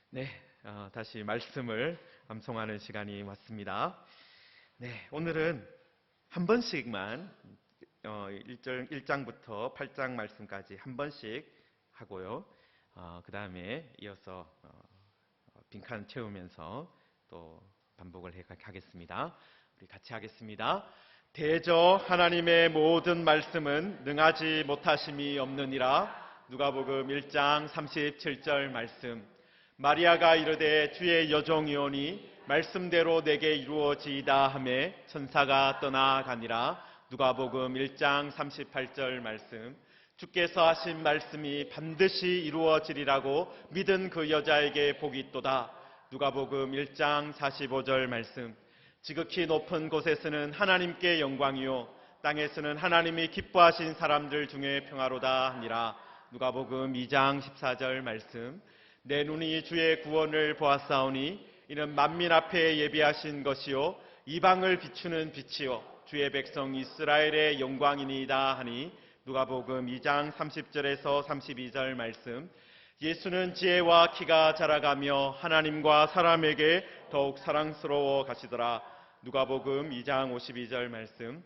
네, 다시 말씀을 암송하는 시간이 왔습니다. 네, 오늘은 한 번씩만 1장부터 8장 말씀까지 한 번씩 하고요. 그 다음에 이어서 빈칸 채우면서 또 반복을 하겠습니다. 우리 같이 하겠습니다. 대저 하나님의 모든 말씀은 능하지 못하심이 없느니라. 누가복음 1장 37절 말씀. 마리아가 이르되 주의 여종이오니 말씀대로 내게 이루어지이다 하매 천사가 떠나가니라. 누가복음 1장 38절 말씀. 주께서 하신 말씀이 반드시 이루어지리라고 믿은 그 여자에게 복이 있도다. 누가복음 1장 45절 말씀. 지극히 높은 곳에서는 하나님께 영광이요 땅에서는 하나님이 기뻐하신 사람들 중에 평화로다 하니라. 누가복음 2장 14절 말씀. 내 눈이 주의 구원을 보았사오니 이는 만민 앞에 예비하신 것이요 이방을 비추는 빛이요 주의 백성 이스라엘의 영광이니이다 하니. 누가복음 2장 30절에서 32절 말씀. 예수는 지혜와 키가 자라가며 하나님과 사람에게 더욱 사랑스러워 가시더라. 누가복음 2장 52절 말씀.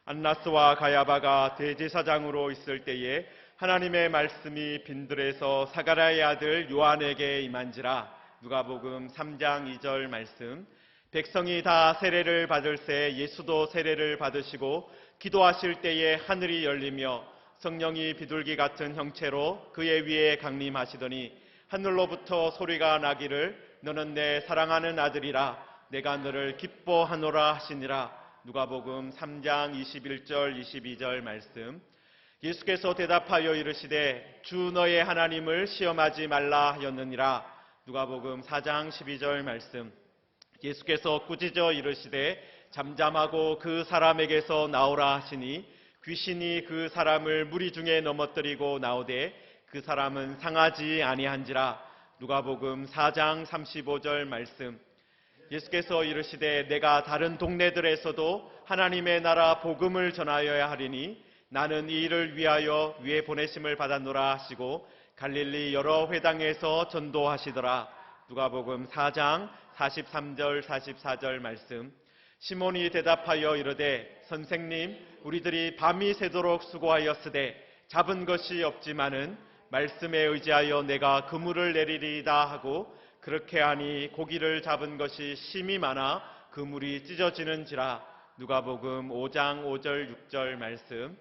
안나스와 가야바가 대제사장으로 있을 때에 하나님의 말씀이 빈들에서 사가랴의 아들 요한에게 임한지라. 누가복음 3장 2절 말씀. 백성이 다 세례를 받을새 예수도 세례를 받으시고 기도하실 때에 하늘이 열리며 성령이 비둘기 같은 형체로 그의 위에 강림하시더니 하늘로부터 소리가 나기를 너는 내 사랑하는 아들이라 내가 너를 기뻐하노라 하시니라. 누가복음 3장 21절 22절 말씀. 예수께서 대답하여 이르시되 주 너의 하나님을 시험하지 말라 하였느니라. 누가복음 4장 12절 말씀. 예수께서 꾸짖어 이르시되 잠잠하고 그 사람에게서 나오라 하시니 귀신이 그 사람을 무리 중에 넘어뜨리고 나오되 그 사람은 상하지 아니한지라. 누가복음 4장 35절 말씀. 예수께서 이르시되 내가 다른 동네들에서도 하나님의 나라 복음을 전하여야 하리니 나는 이 일을 위하여 위에 보내심을 받았노라 하시고 갈릴리 여러 회당에서 전도하시더라. 누가복음 4장 43절 44절 말씀. 시몬이 대답하여 이르되 선생님 우리들이 밤이 새도록 수고하였으되 잡은 것이 없지만은 말씀에 의지하여 내가 그물을 내리리이다 하고 그렇게 하니 고기를 잡은 것이 심이 많아 그물이 찢어지는지라. 누가복음 5장 5절 6절 말씀.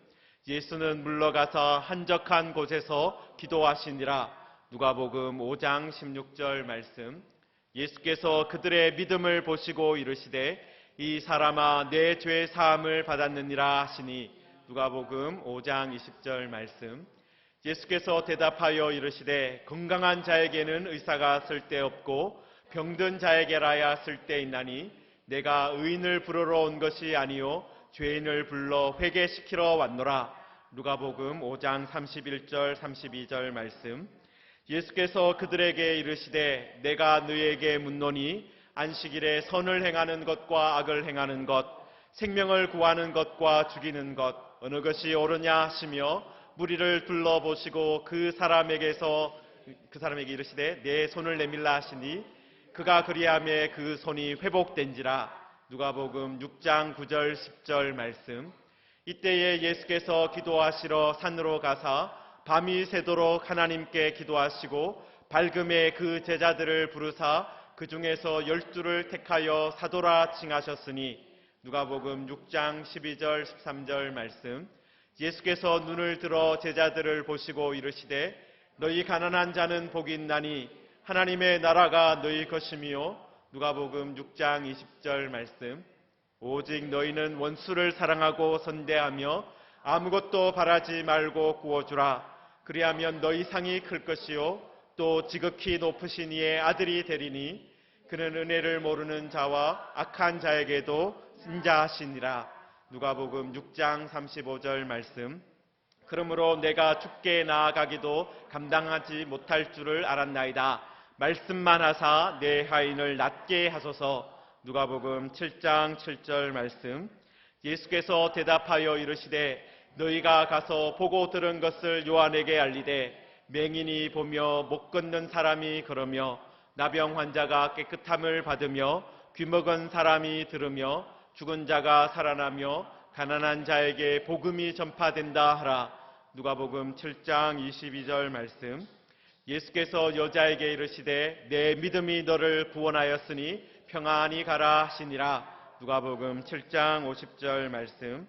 예수는 물러가서 한적한 곳에서 기도하시니라. 누가복음 5장 16절 말씀. 예수께서 그들의 믿음을 보시고 이르시되 이 사람아 내 죄 사함을 받았느니라 하시니. 누가복음 5장 20절 말씀. 예수께서 대답하여 이르시되 건강한 자에게는 의사가 쓸데없고 병든 자에게라야 쓸데있나니 내가 의인을 부르러 온 것이 아니요 죄인을 불러 회개시키러 왔노라. 누가복음 5장 31절 32절 말씀. 예수께서 그들에게 이르시되 내가 너희에게 묻노니 안식일에 선을 행하는 것과 악을 행하는 것 생명을 구하는 것과 죽이는 것 어느 것이 옳으냐 하시며 무리를 둘러보시고 그 사람에게 이르시되 내 손을 내밀라 하시니 그가 그리하매 그 손이 회복된지라. 누가복음 6장 9절 10절 말씀. 이때에 예수께서 기도하시러 산으로 가사 밤이 새도록 하나님께 기도하시고 밝음에 그 제자들을 부르사 그 중에서 12를 택하여 사도라 칭하셨으니. 누가복음 6장 12절 13절 말씀. 예수께서 눈을 들어 제자들을 보시고 이르시되 너희 가난한 자는 복이 있나니 하나님의 나라가 너희 것이며. 누가복음 6장 20절 말씀. 오직 너희는 원수를 사랑하고 선대하며 아무것도 바라지 말고 구워주라. 그리하면 너희 상이 클 것이요 또 지극히 높으신 이의 아들이 되리니 그는 은혜를 모르는 자와 악한 자에게도 인자하시니라. 누가복음 6장 35절 말씀. 그러므로 내가 주께 나아가기도 감당하지 못할 줄을 알았나이다. 말씀만 하사 내 하인을 낫게 하소서. 누가복음 7장 7절 말씀. 예수께서 대답하여 이르시되 너희가 가서 보고 들은 것을 요한에게 알리되 맹인이 보며 못 걷는 사람이 걸으며 나병 환자가 깨끗함을 받으며 귀먹은 사람이 들으며 죽은 자가 살아나며 가난한 자에게 복음이 전파된다 하라. 누가복음 7장 22절 말씀. 예수께서 여자에게 이르시되 내 믿음이 너를 구원하였으니 평안히 가라 하시니라. 누가복음 7장 50절 말씀.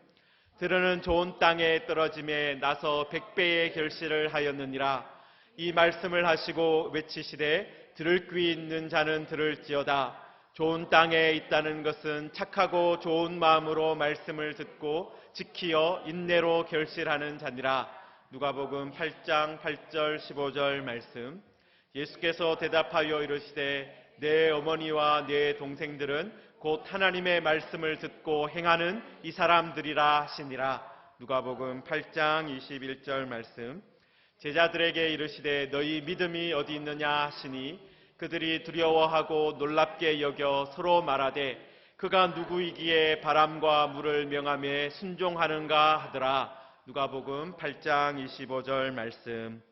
들으는 좋은 땅에 떨어짐에 나서 100배의 결실을 하였느니라. 이 말씀을 하시고 외치시되 들을 귀 있는 자는 들을지어다. 좋은 땅에 있다는 것은 착하고 좋은 마음으로 말씀을 듣고 지키어 인내로 결실하는 자니라. 누가복음 8장 8절 15절 말씀. 예수께서 대답하여 이르시되 내 어머니와 내 동생들은 곧 하나님의 말씀을 듣고 행하는 이 사람들이라 하시니라. 누가복음 8장 21절 말씀. 제자들에게 이르시되 너희 믿음이 어디 있느냐 하시니 그들이 두려워하고 놀랍게 여겨 서로 말하되 그가 누구이기에 바람과 물을 명하며 순종하는가 하더라. 누가복음 8장 25절 말씀.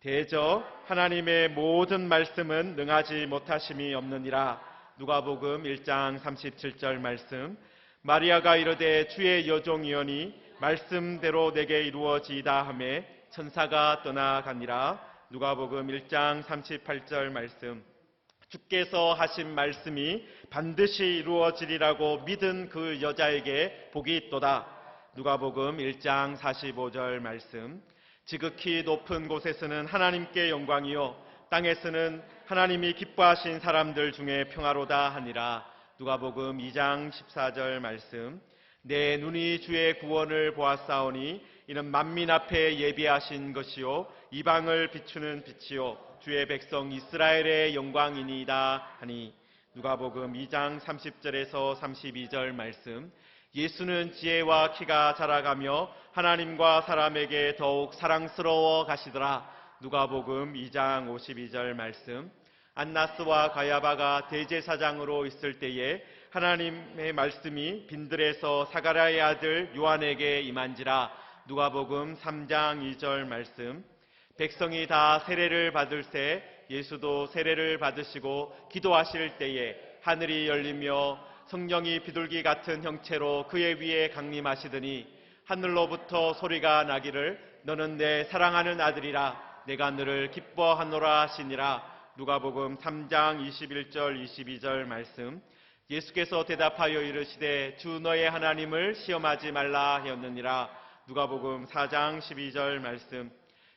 대저 하나님의 모든 말씀은 능하지 못하심이 없느니라. 누가복음 1장 37절 말씀. 마리아가 이르되 주의 여종이오니 말씀대로 내게 이루어지이다 하매 천사가 떠나가니라. 누가복음 1장 38절 말씀. 주께서 하신 말씀이 반드시 이루어지리라고 믿은 그 여자에게 복이 있도다. 누가복음 1장 45절 말씀. 지극히 높은 곳에서는 하나님께 영광이요 땅에서는 하나님이 기뻐하신 사람들 중에 평화로다 하니라. 누가복음 2장 14절 말씀. 내 눈이 주의 구원을 보았사오니 이는 만민 앞에 예비하신 것이요 이방을 비추는 빛이요 주의 백성 이스라엘의 영광이니이다 하니. 누가복음 2장 30절에서 32절 말씀. 예수는 지혜와 키가 자라가며 하나님과 사람에게 더욱 사랑스러워 가시더라. 누가복음 2장 52절 말씀. 안나스와 가야바가 대제사장으로 있을 때에 하나님의 말씀이 빈들에서 사가랴의 아들 요한에게 임한지라. 누가복음 3장 2절 말씀. 백성이 다 세례를 받을새 예수도 세례를 받으시고 기도하실 때에 하늘이 열리며 성령이 비둘기 같은 형체로 그의 위에 강림하시더니 하늘로부터 소리가 나기를 너는 내 사랑하는 아들이라 내가 너를 기뻐하노라 하시니라. 누가복음 3장 21절 22절 말씀. 예수께서 대답하여 이르시되 주 너의 하나님을 시험하지 말라 하였느니라. 누가복음 4장 12절 말씀.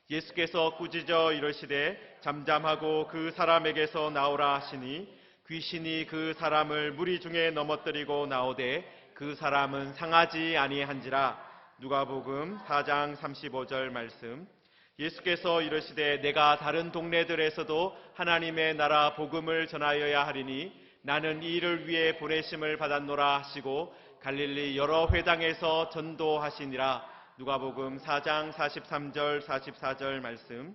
예수께서 꾸짖어 이르시되 잠잠하고 그 사람에게서 나오라 하시니 귀신이 그 사람을 무리 중에 넘어뜨리고 나오되 그 사람은 상하지 아니한지라. 누가복음 4장 35절 말씀. 예수께서 이르시되 내가 다른 동네들에서도 하나님의 나라 복음을 전하여야 하리니 나는 이 일을 위해 보내심을 받았노라 하시고 갈릴리 여러 회당에서 전도하시니라. 누가복음 4장 43절 44절 말씀.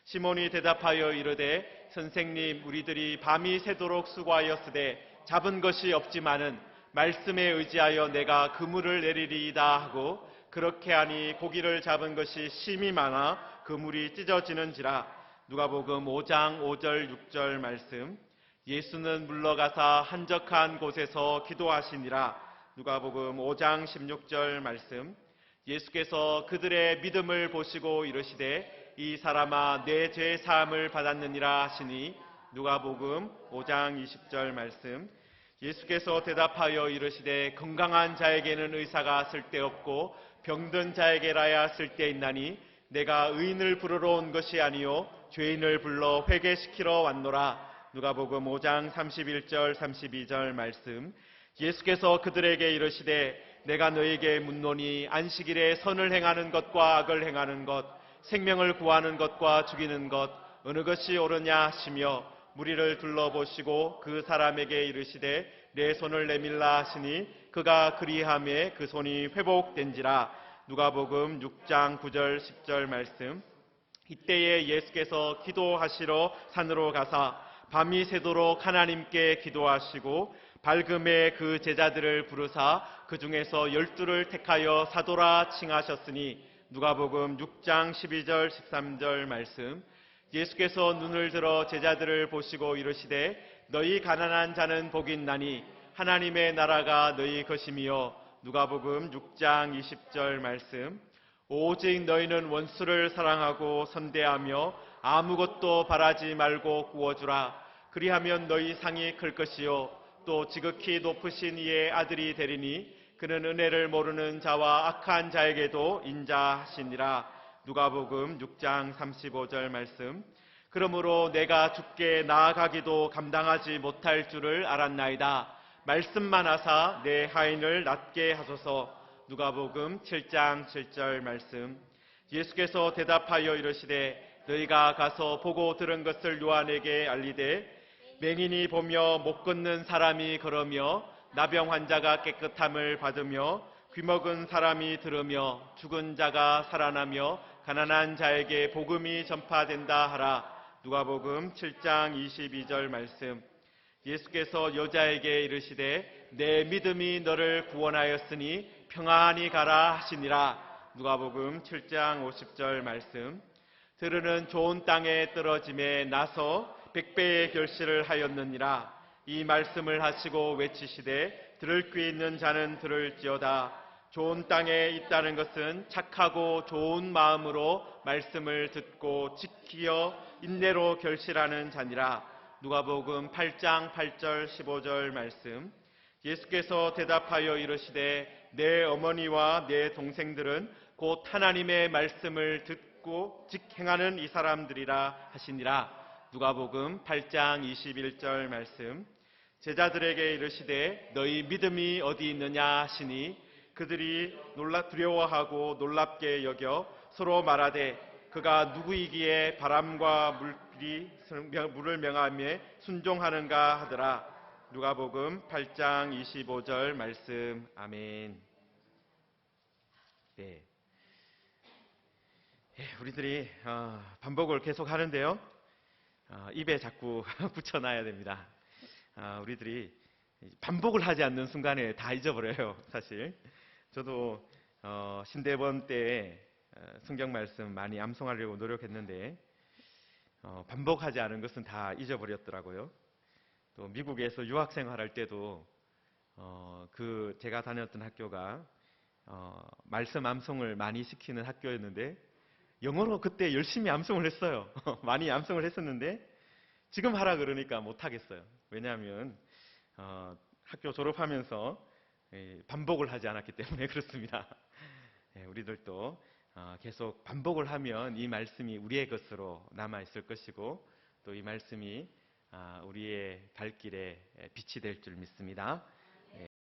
시몬이 대답하여 이르되 선생님 우리들이 밤이 새도록 수고하였으되 잡은 것이 없지만은 말씀에 의지하여 내가 그물을 내리리이다 하고 그렇게 하니 고기를 잡은 것이 심히 많아 그물이 찢어지는지라. 누가복음 5장 5절 6절 말씀. 예수는 물러가사 한적한 곳에서 기도하시니라. 누가복음 5장 16절 말씀. 예수께서 그들의 믿음을 보시고 이르시되 이 사람아 내 죄 사함을 받았느니라 하시니. 누가복음 5장 20절 말씀. 예수께서 대답하여 이르시되 건강한 자에게는 의사가 쓸데없고 병든 자에게라야 쓸데있나니 내가 의인을 부르러 온 것이 아니요 죄인을 불러 회개시키러 왔노라. 누가복음 5장 31절 32절 말씀. 예수께서 그들에게 이르시되 내가 너에게 묻노니 안식일에 선을 행하는 것과 악을 행하는 것 생명을 구하는 것과 죽이는 것 어느 것이 옳으냐 하시며 무리를 둘러보시고 그 사람에게 이르시되 내 손을 내밀라 하시니 그가 그리하매 그 손이 회복된지라. 누가복음 6장 9절 10절 말씀. 이때에 예수께서 기도하시러 산으로 가사 밤이 새도록 하나님께 기도하시고 밝음에 그 제자들을 부르사 그 중에서 12를 택하여 사도라 칭하셨으니. 누가복음 6장 12절 13절 말씀. 예수께서 눈을 들어 제자들을 보시고 이르시되 너희 가난한 자는 복이 있나니 하나님의 나라가 너희 것이며 누가복음 6장 20절 말씀. 오직 너희는 원수를 사랑하고 선대하며 아무것도 바라지 말고 구워주라. 그리하면 너희 상이 클 것이요 또 지극히 높으신 이의 아들이 되리니 그는 은혜를 모르는 자와 악한 자에게도 인자하시니라. 누가복음 6장 35절 말씀. 그러므로 내가 주께 나아가기도 감당하지 못할 줄을 알았나이다. 말씀만 하사 내 하인을 낫게 하소서. 누가복음 7장 7절 말씀. 예수께서 대답하여 이르시되 너희가 가서 보고 들은 것을 요한에게 알리되 맹인이 보며 못 걷는 사람이 걸으며 나병 환자가 깨끗함을 받으며 귀먹은 사람이 들으며 죽은 자가 살아나며 가난한 자에게 복음이 전파된다 하라. 누가복음 7장 22절 말씀. 예수께서 여자에게 이르시되 내 믿음이 너를 구원하였으니 평안히 가라 하시니라. 누가복음 7장 50절 말씀. 들으는 좋은 땅에 떨어짐에 나서 100배의 결실을 하였느니라. 이 말씀을 하시고 외치시되 들을 귀 있는 자는 들을지어다. 좋은 땅에 있다는 것은 착하고 좋은 마음으로 말씀을 듣고 지키어 인내로 결실하는 자니라. 누가복음 8장 8절 15절 말씀. 예수께서 대답하여 이르시되 내 어머니와 내 동생들은 곧 하나님의 말씀을 듣고 직행하는 이 사람들이라 하시니라. 누가복음 8장 21절 말씀. 제자들에게 이르시되 너희 믿음이 어디 있느냐 하시니 그들이 두려워하고 놀랍게 여겨 서로 말하되 그가 누구이기에 바람과 물을 명하며 순종하는가 하더라. 누가복음 8장 25절 말씀. 아멘. 네. 우리들이 반복을 계속 하는데요. 입에 자꾸 붙여놔야 됩니다. 우리들이 반복을 하지 않는 순간에 다 잊어버려요, 사실. 저도 신대번 때 성경 말씀 많이 암송하려고 노력했는데 반복하지 않은 것은 다 잊어버렸더라고요. 또 미국에서 유학생활할 때도 제가 다녔던 학교가 말씀 암송을 많이 시키는 학교였는데 영어로 그때 열심히 암송을 했어요. 많이 암송을 했었는데 지금 하라 그러니까 못 하겠어요. 왜냐하면 학교 졸업하면서 반복을 하지 않았기 때문에 그렇습니다. 우리들도 계속 반복을 하면 이 말씀이 우리의 것으로 남아있을 것이고 또 이 말씀이 우리의 발길에 빛이 될 줄 믿습니다.